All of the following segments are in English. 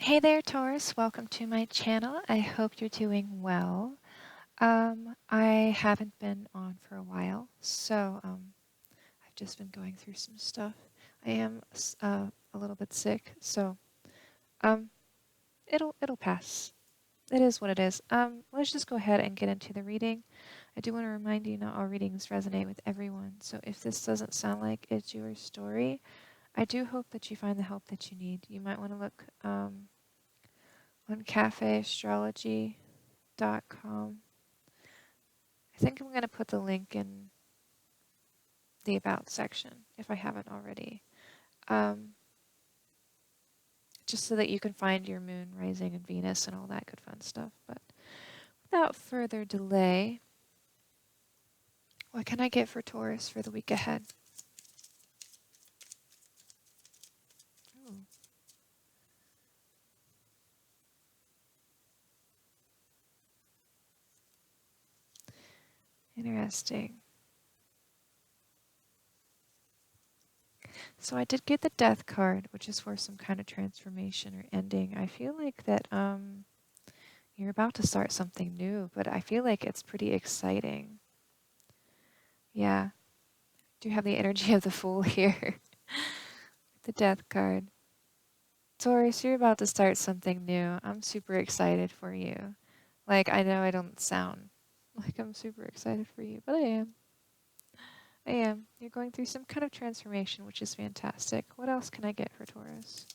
Hey there, Taurus. Welcome to my channel. I hope you're doing well. I haven't been on for a while, so I've just been going through some stuff. I am a little bit sick, so um, it'll pass. It is what it is. Let's just go ahead and get into the reading. I do want to remind you not all readings resonate with everyone, so if this doesn't sound like it's your story, I do hope that you find the help that you need. You might want to look on cafeastrology.com. I think I'm going to put the link in the About section if I haven't already. Just so that you can find your moon, rising, and Venus and all that good fun stuff. But without further delay, what can I get for Taurus for the week ahead? Ooh. Interesting. So I did get the Death card, which is for some kind of transformation or ending. I feel like that you're about to start something new, but I feel like it's pretty exciting. Yeah. Do have the energy of the Fool here. The Death card. Taurus, you're about to start something new. I'm super excited for you. Like, I know I don't sound like I'm super excited for you, but I am. I am. You're going through some kind of transformation, which is fantastic. What else can I get for Taurus?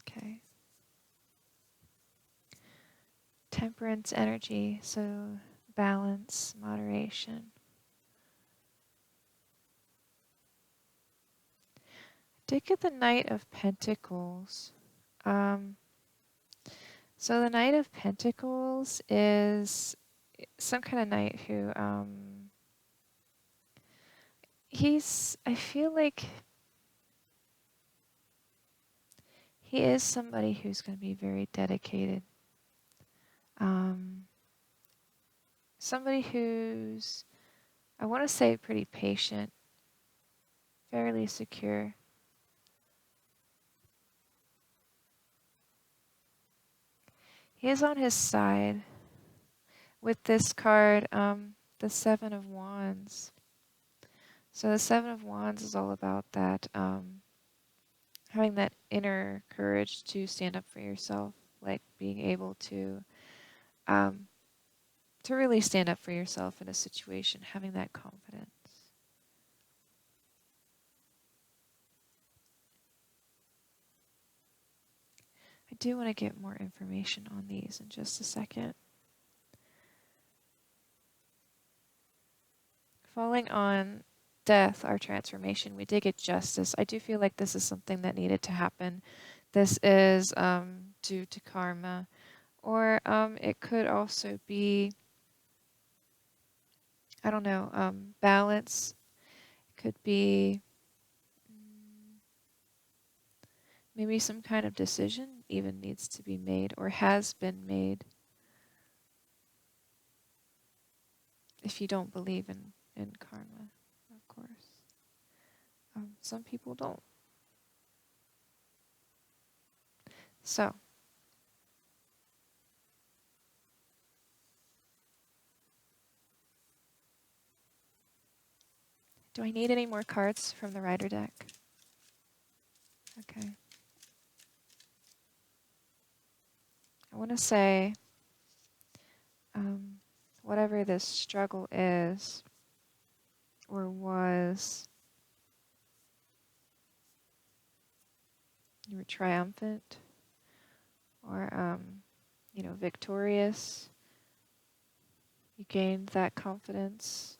Okay. Temperance energy, so balance, moderation. Did get the Knight of Pentacles. So the Knight of Pentacles is some kind of knight who, I feel like he is somebody who's going to be very dedicated. Somebody who's, I want to say, pretty patient, fairly secure. He is on his side with this card, the Seven of Wands. So the Seven of Wands is all about that, having that inner courage to stand up for yourself, like being able to really stand up for yourself in a situation, having that confidence. I do want to get more information on these in just a second. Falling on death, our transformation, we did get justice. I do feel like this is something that needed to happen. This is due to karma, or it could also be, I don't know, balance. It could be maybe some kind of decision even needs to be made or has been made. If you don't believe in karma, of course. Some people don't. So, do I need any more cards from the Rider deck? Okay. I want to say, whatever this struggle is or was, you were triumphant or, victorious. You gained that confidence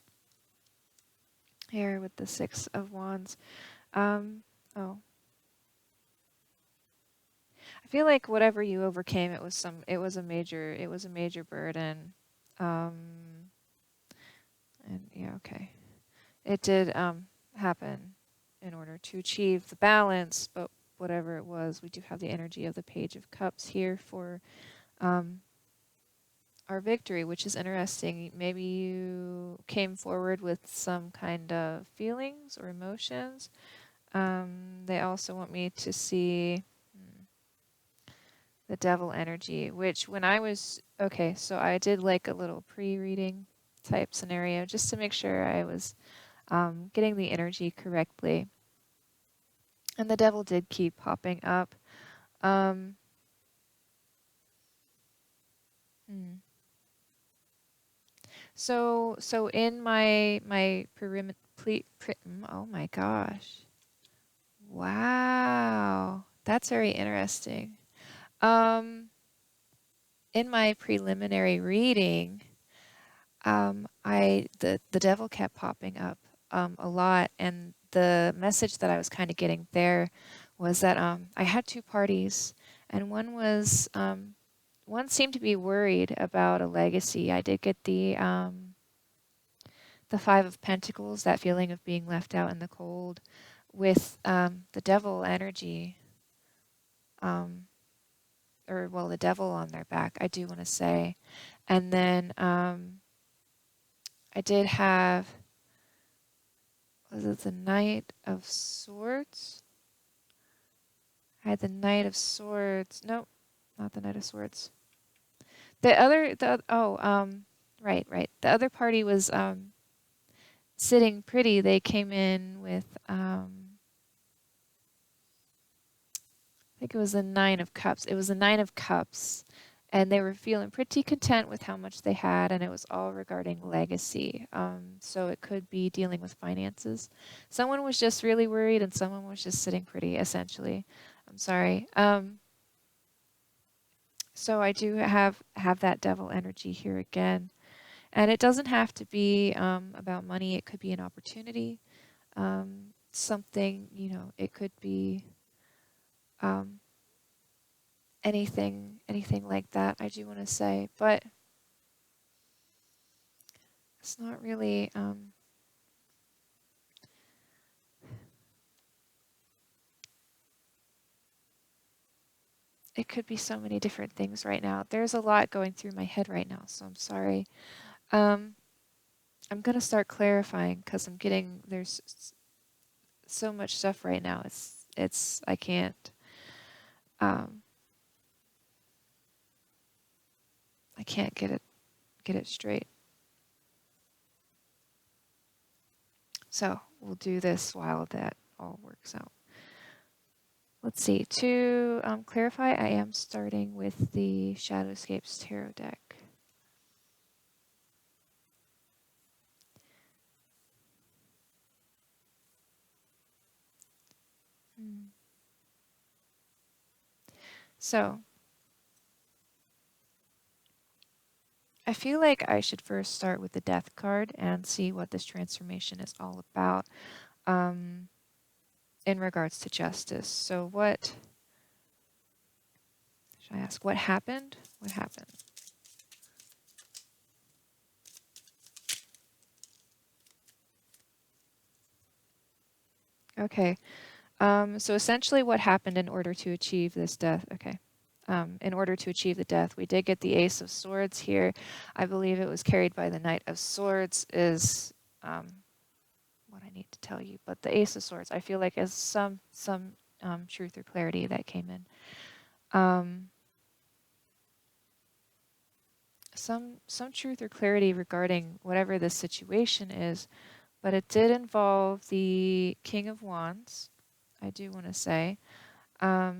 here with the Six of Wands. Oh. I feel like whatever you overcame, it was a major burden. And yeah, okay. It did happen in order to achieve the balance, but whatever it was, we do have the energy of the Page of Cups here for our victory, which is interesting. Maybe you came forward with some kind of feelings or emotions. They also want me to see the devil energy, which when I was, okay, so I did like a little pre-reading type scenario just to make sure I was getting the energy correctly. And the devil did keep popping up. Um, hmm. So in my oh my gosh. Wow. That's very interesting. Um, in my preliminary reading, the devil kept popping up a lot, and the message that I was kind of getting there was that I had two parties, and one seemed to be worried about a legacy. I did get the Five of Pentacles, that feeling of being left out in the cold, with the devil energy, or well, the devil on their back, I do want to say. And then I did have, was it the Knight of Swords? I had the Knight of Swords. Nope, not the Knight of Swords. Right. The other party was sitting pretty. They came in with I think it was the Nine of Cups. It was the Nine of Cups, and they were feeling pretty content with how much they had, and it was all regarding legacy. So it could be dealing with finances. Someone was just really worried, and someone was just sitting pretty, essentially. I'm sorry. So I do have that devil energy here again, and it doesn't have to be about money. It could be an opportunity, something, it could be um, anything like that, I do want to say, but it's not really it could be so many different things right now. There's a lot going through my head right now, so I'm sorry. I'm gonna start clarifying because there's so much stuff right now. It's um I can't get it straight. So we'll do this while that all works out. Let's see. To clarify, I am starting with the Shadowscapes Tarot deck. So I feel like I should first start with the Death card and see what this transformation is all about in regards to justice. So what should I ask? What happened? What happened? Okay. So essentially what happened in order to achieve this death? Okay. In order to achieve the death, we did get the Ace of Swords here. I believe it was carried by the Knight of Swords is what I need to tell you. But the Ace of Swords, I feel like is some truth or clarity that came in. Some truth or clarity regarding whatever this situation is, but it did involve the King of Wands. I do want to say. I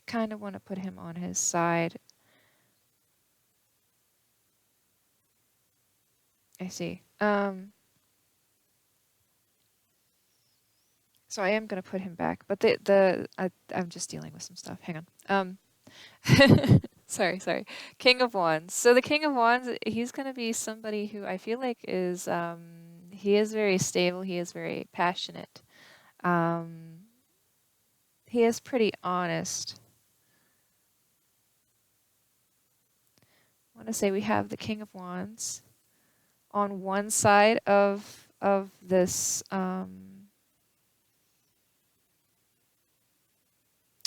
kind of want to put him on his side. I see. So I am going to put him back, but I'm just dealing with some stuff. Hang on. Sorry. King of Wands. So the King of Wands, he's going to be somebody who I feel like is he is very stable. He is very passionate. He is pretty honest. I want to say we have the King of Wands on one side of this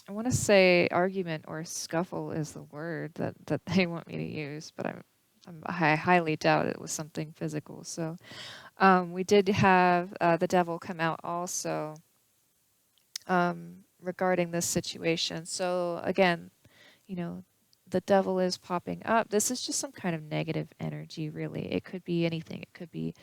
I want to say argument or scuffle is the word that they want me to use, but I highly doubt it was something physical. So we did have the devil come out also regarding this situation. So again, you know, the devil is popping up. This is just some kind of negative energy, really. It could be anything. It could be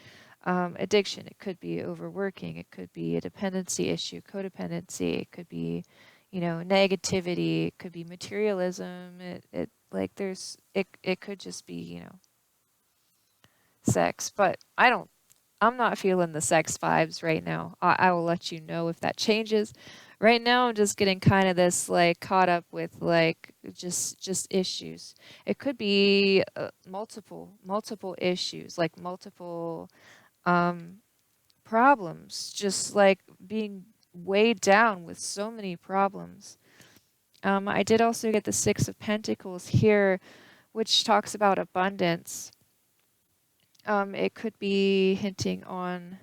addiction. It could be overworking. It could be a dependency issue, codependency. It could be, negativity. It could be materialism. It like it could just be, sex. But I'm not feeling the sex vibes right now. I will let you know if that changes. Right now, I'm just getting kind of this like caught up with like just issues. It could be multiple issues, like multiple um, problems, just like being weighed down with so many problems. I did also get the Six of Pentacles here, which talks about abundance. It could be hinting on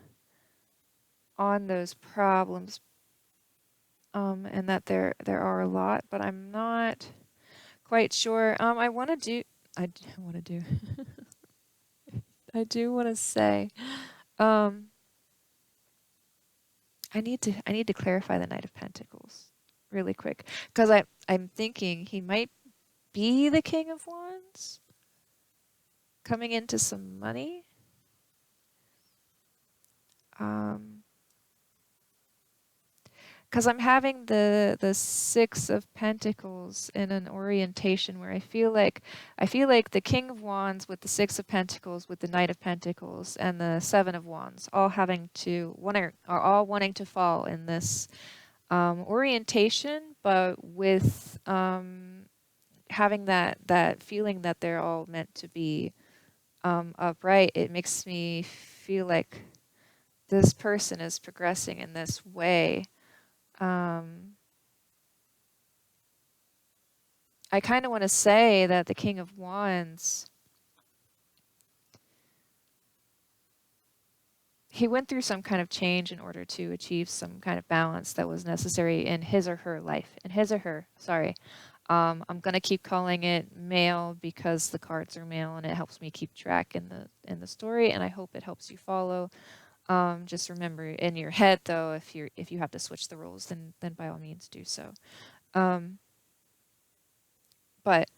those problems, and that there are a lot, but I'm not quite sure. I want to do, I do want to say, um, I need to clarify the Knight of Pentacles really quick because I'm thinking he might be the King of Wands coming into some money. Um, because I'm having the Six of Pentacles in an orientation where I feel like the King of Wands with the Six of Pentacles with the Knight of Pentacles and the Seven of Wands all are all wanting to fall in this orientation, but with having that feeling that they're all meant to be upright. It makes me feel like this person is progressing in this way. Um, I kind of want to say that the King of Wands, he went through some kind of change in order to achieve some kind of balance that was necessary in his or her life. In his or her, sorry. I'm gonna keep calling it male because the cards are male and it helps me keep track in the story, and I hope it helps you follow. Just remember in your head though, if you have to switch the roles, then by all means do so. Um, but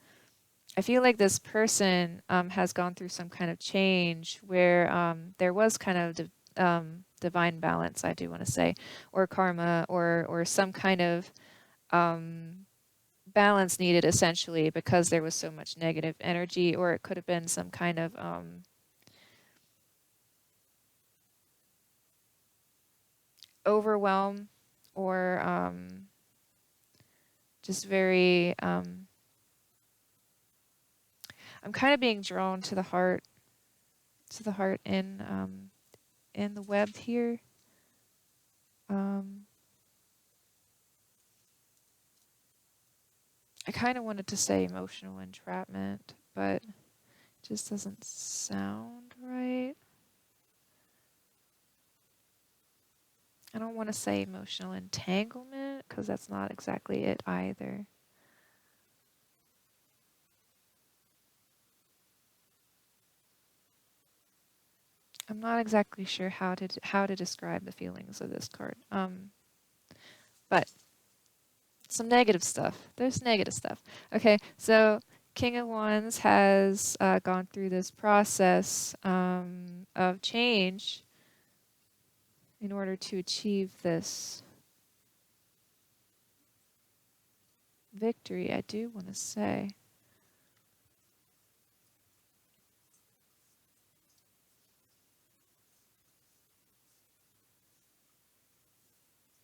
I feel like this person has gone through some kind of change where there was kind of divine balance, I do want to say, or karma, or some kind of balance needed essentially because there was so much negative energy, or it could have been some kind of overwhelm, or just very. I'm kind of being drawn to the heart in the web here. Um, I kind of wanted to say emotional entrapment, but it just doesn't sound right. I don't want to say emotional entanglement because that's not exactly it either. I'm not exactly sure how to describe the feelings of this card. But some negative stuff. There's negative stuff. Okay, so King of Wands has gone through this process of change in order to achieve this victory, I do want to say.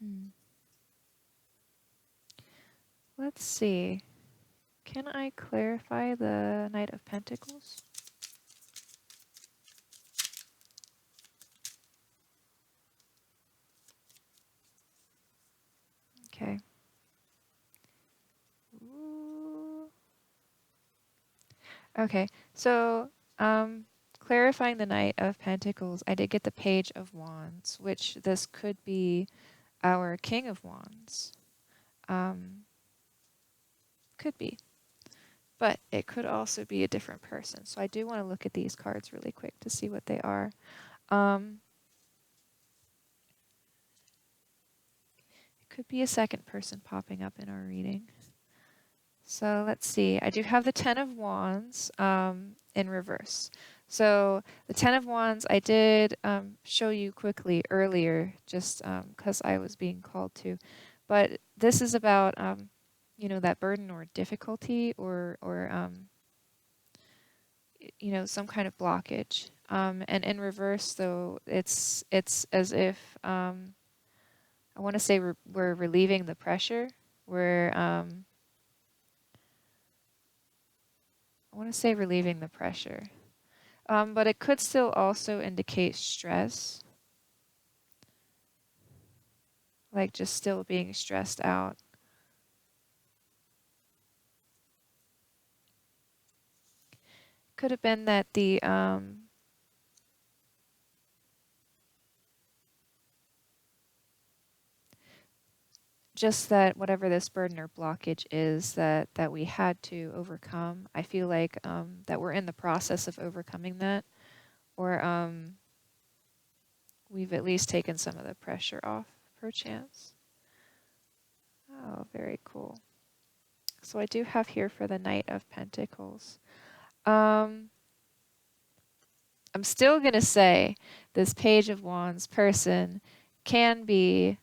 Hmm. Let's see. Can I clarify the Knight of Pentacles? Okay. Ooh. Okay, so clarifying the Knight of Pentacles, I did get the Page of Wands, which this could be our King of Wands. Um, Could be. But it could also be a different person. So I do want to look at these cards really quick to see what they are. It could be a second person popping up in our reading. So let's see. I do have the Ten of Wands in reverse. So the Ten of Wands I did show you quickly earlier just because I was being called to. But this is about, you know, that burden or difficulty or you know, some kind of blockage. And in reverse, though, it's as if I want to say we're relieving the pressure. I want to say relieving the pressure. But it could still also indicate stress, like just still being stressed out. Could have been that the just that whatever this burden or blockage is that we had to overcome. I feel like that we're in the process of overcoming that, or we've at least taken some of the pressure off, perchance. Oh, very cool. So I do have here for the Knight of Pentacles. I'm still going to say this Page of Wands person can be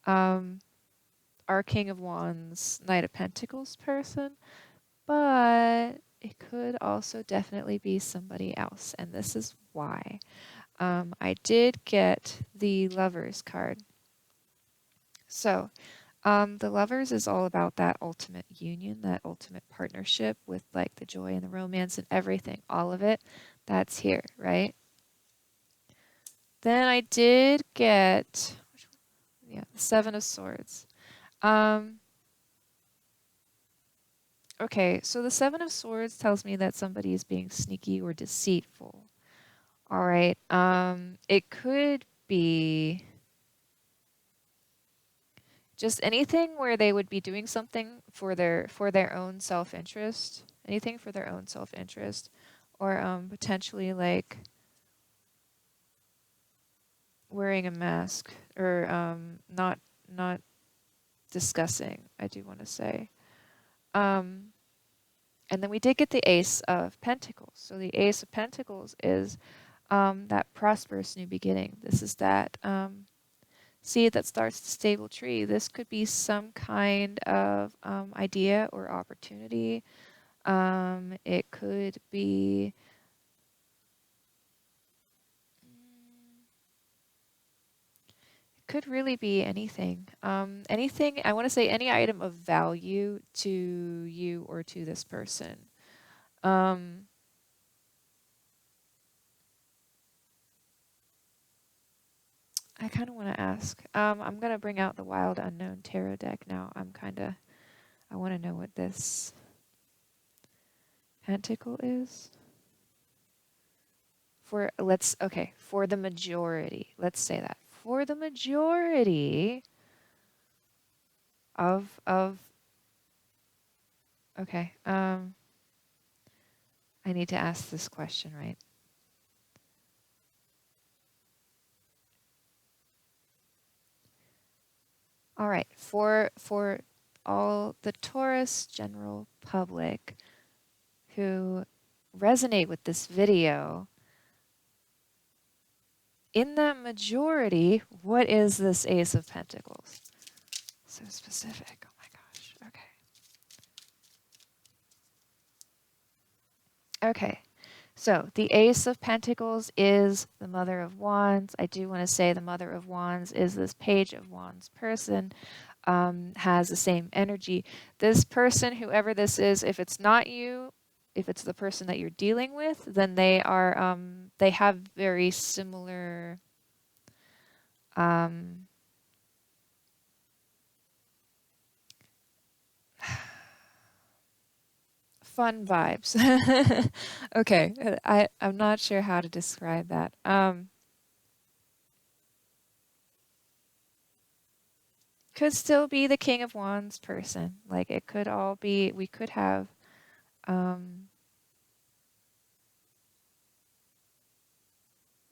our King of Wands, Knight of Pentacles person, but it could also definitely be somebody else, and this is why. I did get the Lovers card. So the Lovers is all about that ultimate union, that ultimate partnership with like the joy and the romance and everything, all of it. That's here, right? Then I did get, the Seven of Swords. Okay, so the Seven of Swords tells me that somebody is being sneaky or deceitful. All right, it could be just anything where they would be doing something for their own self-interest, anything for their own self-interest, or potentially like wearing a mask or not discussing, I do want to say. And then we did get the Ace of Pentacles. So the Ace of Pentacles is that prosperous new beginning. This is that seed that starts the stable tree. This could be some kind of idea or opportunity. It could be could really be anything. Anything, I want to say any item of value to you or to this person. I kind of want to ask. I'm going to bring out the Wild Unknown Tarot deck now. I want to know what this pentacle is. For the majority, let's say that. For the majority of okay, I need to ask this question, right? All right, for all the Taurus general public who resonate with this video, in that majority, what is this Ace of Pentacles? So specific. Oh my gosh. Okay. Okay. So the Ace of Pentacles is the Mother of Wands. I do want to say the Mother of Wands is this Page of Wands person, has the same energy. This person, whoever this is, if it's not you, if it's the person that you're dealing with, then they are, they have very similar, fun vibes. Okay, I'm not sure how to describe that. Could still be the King of Wands person. Like it could all be, we could have,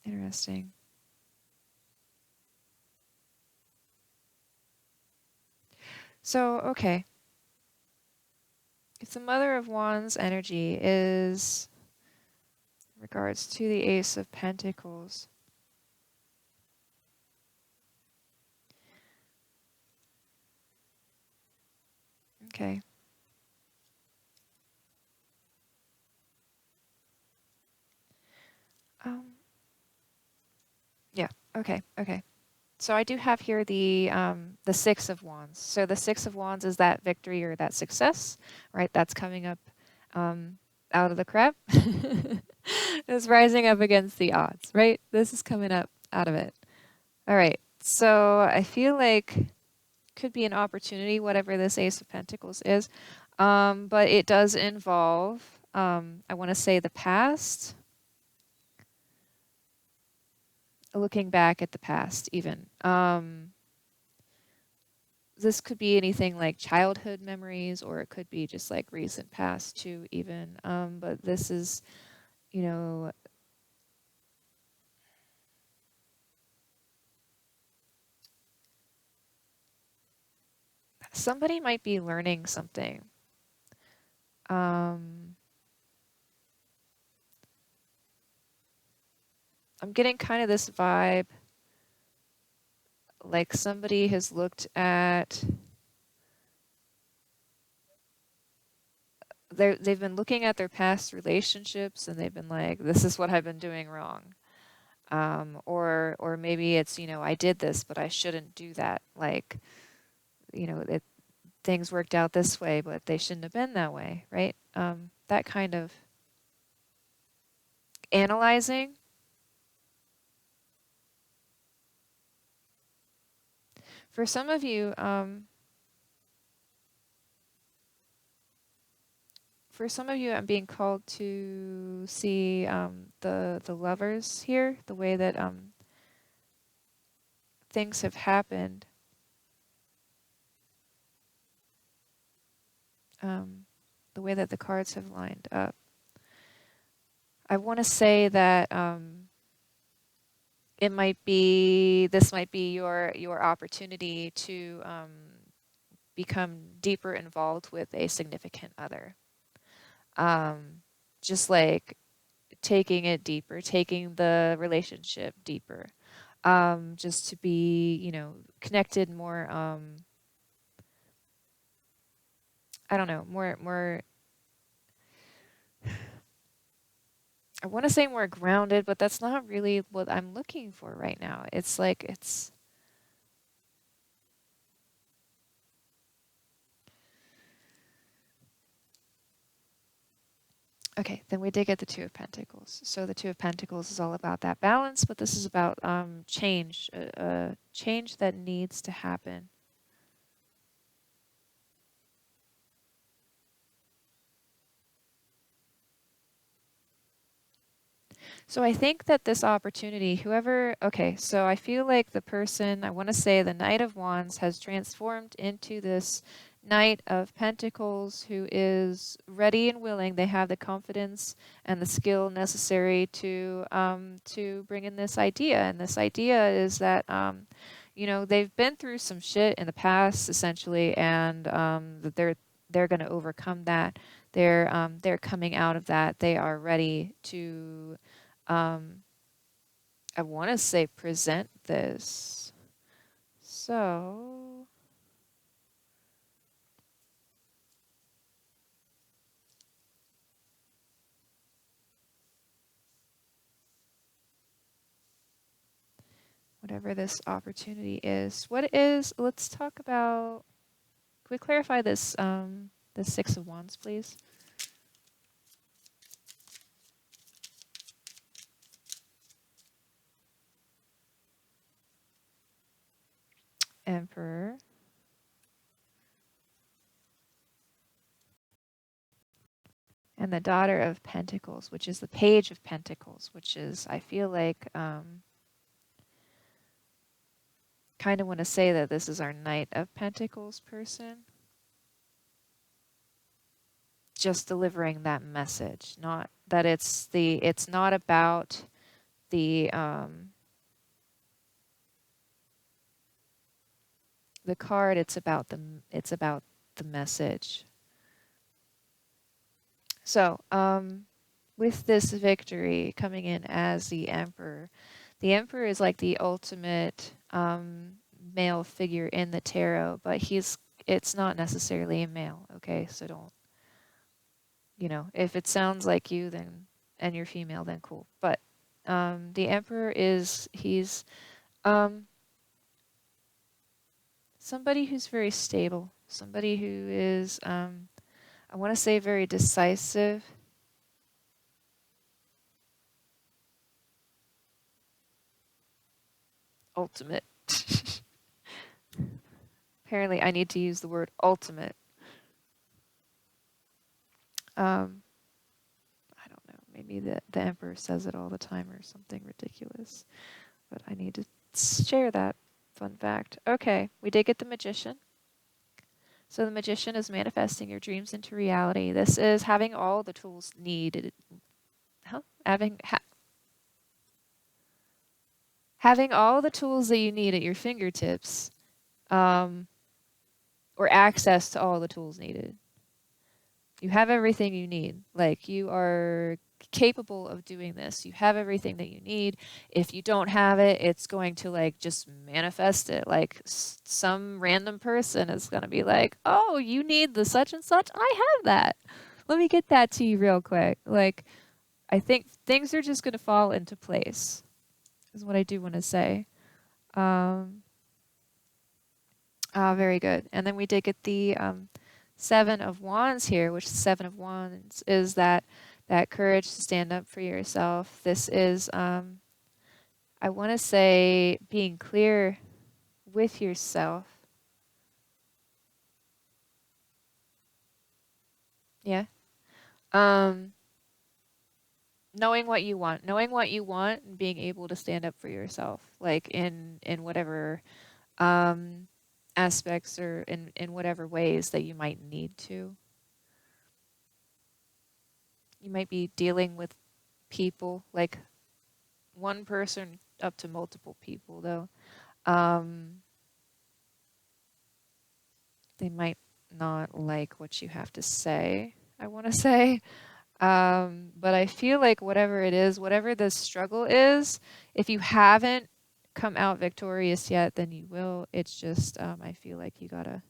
interesting. So, okay. If the Mother of Wands energy is in regards to the Ace of Pentacles, okay. Um, yeah, okay. So I do have here the Six of Wands. So the Six of Wands is that victory or that success, right? That's coming up out of the crap. It's rising up against the odds, right? This is coming up out of it. All right. So I feel like could be an opportunity, whatever this Ace of Pentacles is, but it does involve, I want to say, the past, looking back at the past, even. This could be anything like childhood memories, or it could be just like recent past too, even. But this is, you know, somebody might be learning something. I'm getting kind of this vibe like somebody has looked at, they've been looking at their past relationships and they've been like, this is what I've been doing wrong. Or maybe it's, I did this, but I shouldn't do that. Like, things worked out this way, but they shouldn't have been that way, right? That kind of analyzing. For some of you, I'm being called to see the lovers here, the way that things have happened. The way that the cards have lined up. I want to say that this might be your opportunity to become deeper involved with a significant other. Just like taking it deeper, taking the relationship deeper, just to be, connected more. I don't know, more. I want to say more grounded, but that's not really what I'm looking for right now. It's like it's. Okay, then we did get the Two of Pentacles. So the Two of Pentacles is all about that balance, but this is about change, change that needs to happen. So I think that this opportunity, okay, so I feel like the person, I want to say the Knight of Wands has transformed into this Knight of Pentacles who is ready and willing. They have the confidence and the skill necessary to bring in this idea. And this idea is that, they've been through some shit in the past, essentially, and that they're going to overcome that. They're coming out of that. They are ready to I want to say present this. So, whatever this opportunity is, let's talk about, can we clarify this, the Six of Wands, please? Emperor. And the Daughter of Pentacles, which is the Page of Pentacles, which is, I feel like, kind of want to say that this is our Knight of Pentacles person. Just delivering that message, not that it's not about the card, it's about the message. So, with this victory coming in as the Emperor is like the ultimate male figure in the tarot, but it's not necessarily a male, okay? So don't, if it sounds like you, then, and you're female, then cool. But the Emperor he's somebody who's very stable, somebody who is, I want to say, very decisive. Ultimate. Apparently, I need to use the word ultimate. I don't know. Maybe the Emperor says it all the time or something ridiculous. But I need to share that fun fact. Okay, we did get the Magician. So the Magician is manifesting your dreams into reality. This is having all the tools needed. Having all the tools that you need at your fingertips, or access to all the tools needed. You have everything you need. Like, you are capable of doing this. You have everything that you need. If you don't have it, it's going to like just manifest it. Like some random person is going to be like, "Oh, you need the such and such? I have that. Let me get that to you real quick." Like, I think things are just going to fall into place, is what I do want to say. Very good. And then we did get the Seven of Wands here, which the Seven of Wands is that courage to stand up for yourself. This is, I want to say, being clear with yourself. Yeah. Knowing what you want, and being able to stand up for yourself, like in whatever aspects or in whatever ways that you might need to. You might be dealing with people, like one person up to multiple people, though. They might not like what you have to say, I want to say. But I feel like whatever it is, whatever the struggle is, if you haven't come out victorious yet, then you will. It's just, I feel like you gotta,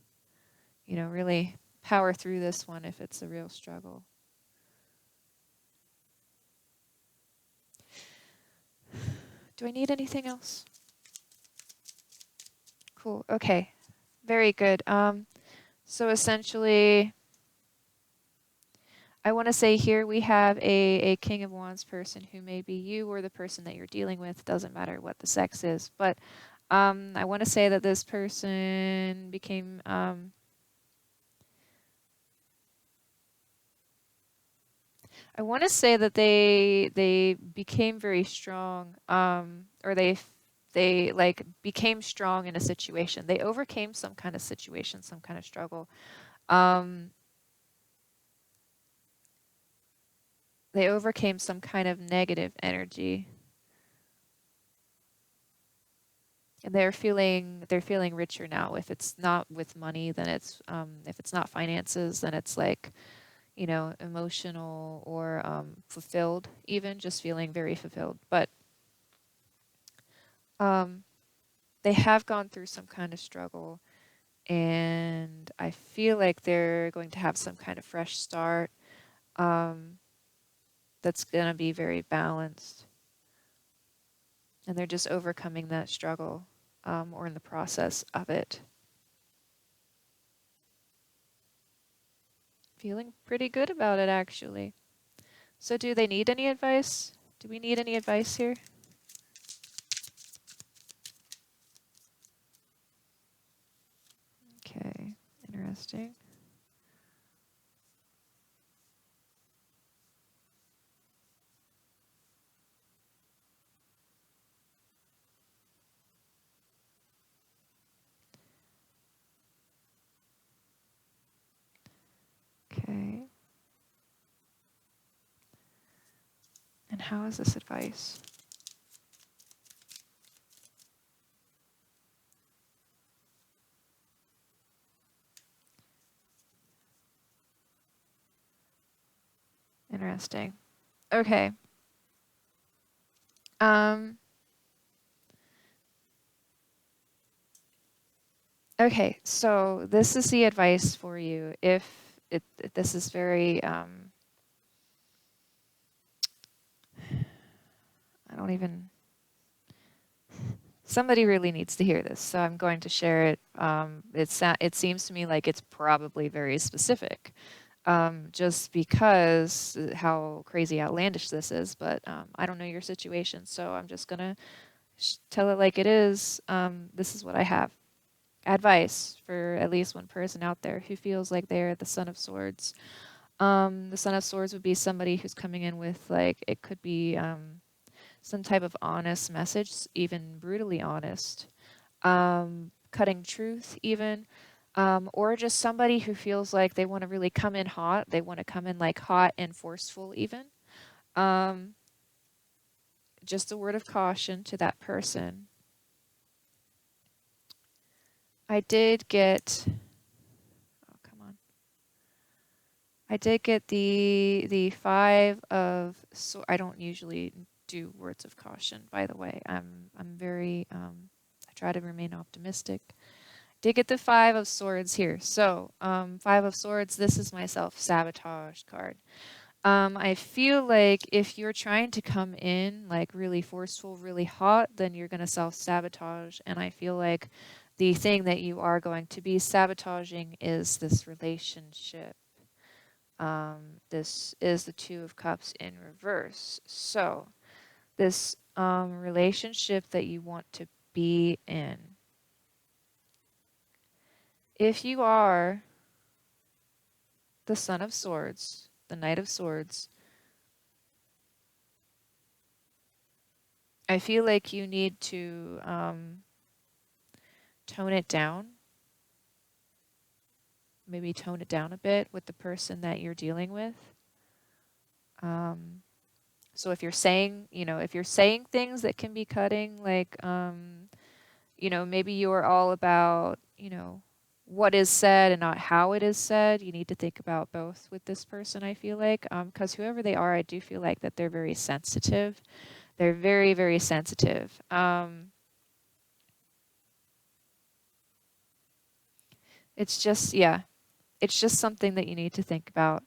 really power through this one if it's a real struggle. Do I need anything else? Cool. Okay. Very good. So essentially, I want to say here we have a King of Wands person who may be you or the person that you're dealing with. Doesn't matter what the sex is. But I want to say that this person became... I want to say that they became very strong, or they like became strong in a situation. They overcame some kind of situation, some kind of struggle. They overcame some kind of negative energy, and they're feeling richer now. If it's not with money, then it's if it's not finances, then it's like, emotional or fulfilled, even just feeling very fulfilled. But they have gone through some kind of struggle, and I feel like they're going to have some kind of fresh start that's going to be very balanced. And they're just overcoming that struggle, or in the process of it. Feeling pretty good about it, actually. So do they need any advice? Do we need any advice here? Okay, interesting. And how is this advice? Interesting. Okay. Okay, so this is the advice for you. If this is very, I don't even, somebody really needs to hear this, so I'm going to share it. It seems to me like it's probably very specific, just because how crazy outlandish this is, but I don't know your situation, so I'm just gonna tell it like it is. This is what I have. Advice for at least one person out there who feels like they're the Son of Swords. The Son of Swords would be somebody who's coming in with, like, it could be some type of honest message, even brutally honest, cutting truth, even, or just somebody who feels like they want to really come in hot. They want to come in like hot and forceful, even. Um, just a word of caution to that person. I did get. Oh, come on. I did get the five of so I don't usually do words of caution, by the way. I'm very I try to remain optimistic. Did get the five of swords here. So, five of swords, this is my self-sabotage card. I feel like if you're trying to come in like really forceful, really hot, then you're going to self-sabotage. And I feel like the thing that you are going to be sabotaging is this relationship. This is the Two of Cups in reverse. So, this relationship that you want to be in. If you are the Son of Swords, the Knight of Swords, I feel like you need to tone it down. Maybe tone it down a bit with the person that you're dealing with. So if you're saying, if you're saying things that can be cutting, like, maybe you're all about, what is said and not how it is said. You need to think about both with this person, I feel like, because whoever they are, I do feel like that they're very sensitive. They're very, very sensitive. It's just, yeah, it's just something that you need to think about.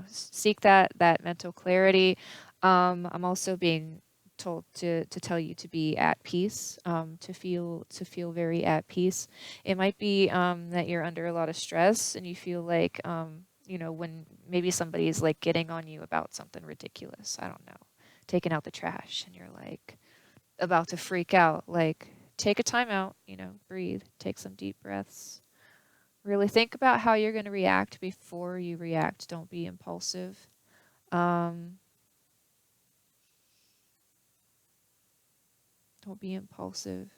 Seek that mental clarity. I'm also being told to tell you to be at peace, to feel very at peace. It might be that you're under a lot of stress and you feel like when maybe somebody's like getting on you about something ridiculous. I don't know, taking out the trash, and you're like about to freak out. Like, take a time out, breathe, take some deep breaths. Really think about how you're going to react before you react. Don't be impulsive. Um, don't be impulsive.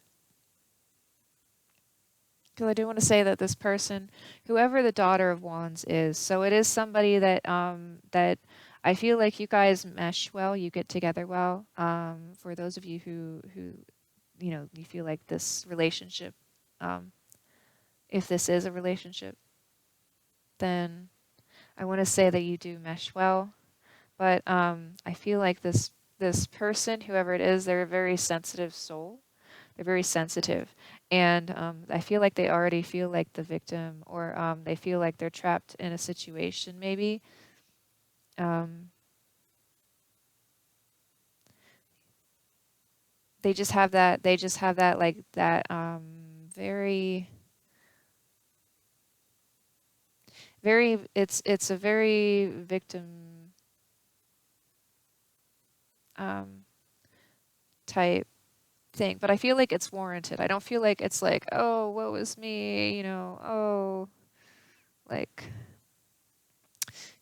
Because I do want to say that this person, whoever the Daughter of Wands is, so it is somebody that I feel like you guys mesh well, you get together well. For those of you who you feel like this relationship, um, if this is a relationship, then I want to say that you do mesh well. But I feel like this person, whoever it is, they're a very sensitive soul. They're very sensitive, and I feel like they already feel like the victim, or they feel like they're trapped in a situation. Maybe um, they just have that. They just have that like that very very. It's a very victim um, type thing, but I feel like it's warranted. I don't feel like it's like, oh, woe is me, oh, like,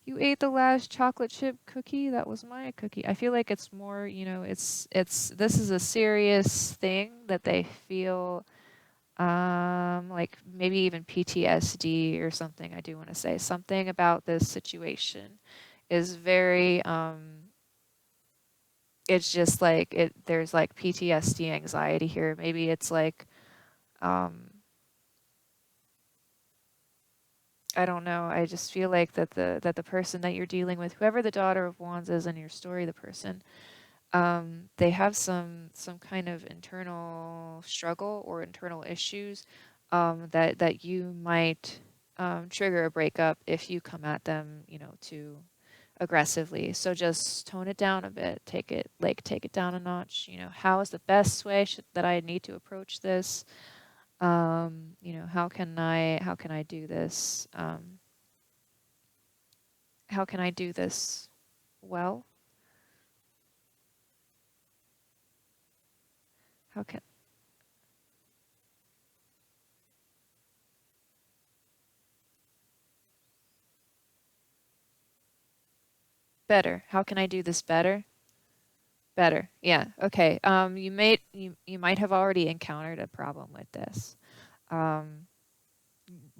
you ate the last chocolate chip cookie, that was my cookie. I feel like it's more, it's this is a serious thing that they feel, like maybe even PTSD or something. I do want to say something about this situation is very it's just like there's like PTSD anxiety here. Maybe it's like um I don't know. I just feel like that the person that you're dealing with, whoever the Daughter of Wands is in your story, the person, they have some kind of internal struggle or internal issues that you might trigger a breakup if you come at them, too aggressively. So just tone it down a bit. Take it down a notch. How is the best way that I need to approach this? How can I do this? How can I do this well? How can better? How can I do this better? Better. Yeah. Okay. You might have already encountered a problem with this. Um,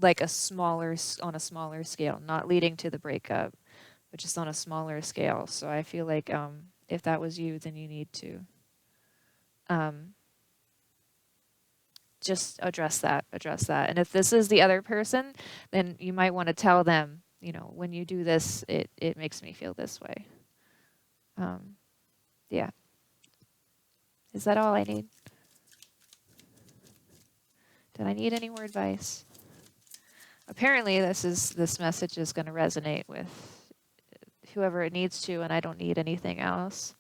like on a smaller scale, not leading to the breakup, but just on a smaller scale. So I feel like if that was you, then you need to um, just address that. And if this is the other person, then you might want to tell them, when you do this, it makes me feel this way. Um, yeah. Is that all I need? Did I need any more advice? Apparently, this message is going to resonate with whoever it needs to, and I don't need anything else.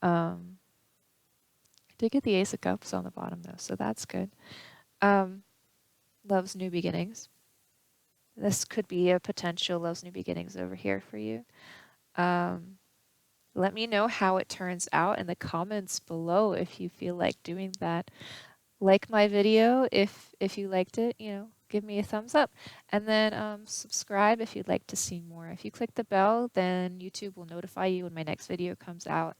I did get the Ace of Cups on the bottom though, so that's good. Um, love's new beginnings. This could be a potential love's new beginnings over here for you. Um, let me know how it turns out in the comments below if you feel like doing that. Like my video if you liked it, give me a thumbs up. And then subscribe if you'd like to see more. If you click the bell, then YouTube will notify you when my next video comes out.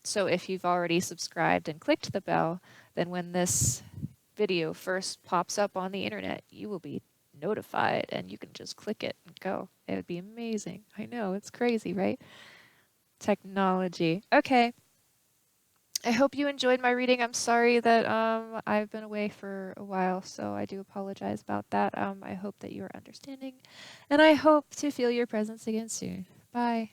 So if you've already subscribed and clicked the bell, then when this video first pops up on the internet, you will be notified and you can just click it and go. It would be amazing. I know, it's crazy, right? Technology. Okay. I hope you enjoyed my reading. I'm sorry that I've been away for a while, so I do apologize about that. I hope that you are understanding, and I hope to feel your presence again soon. Bye.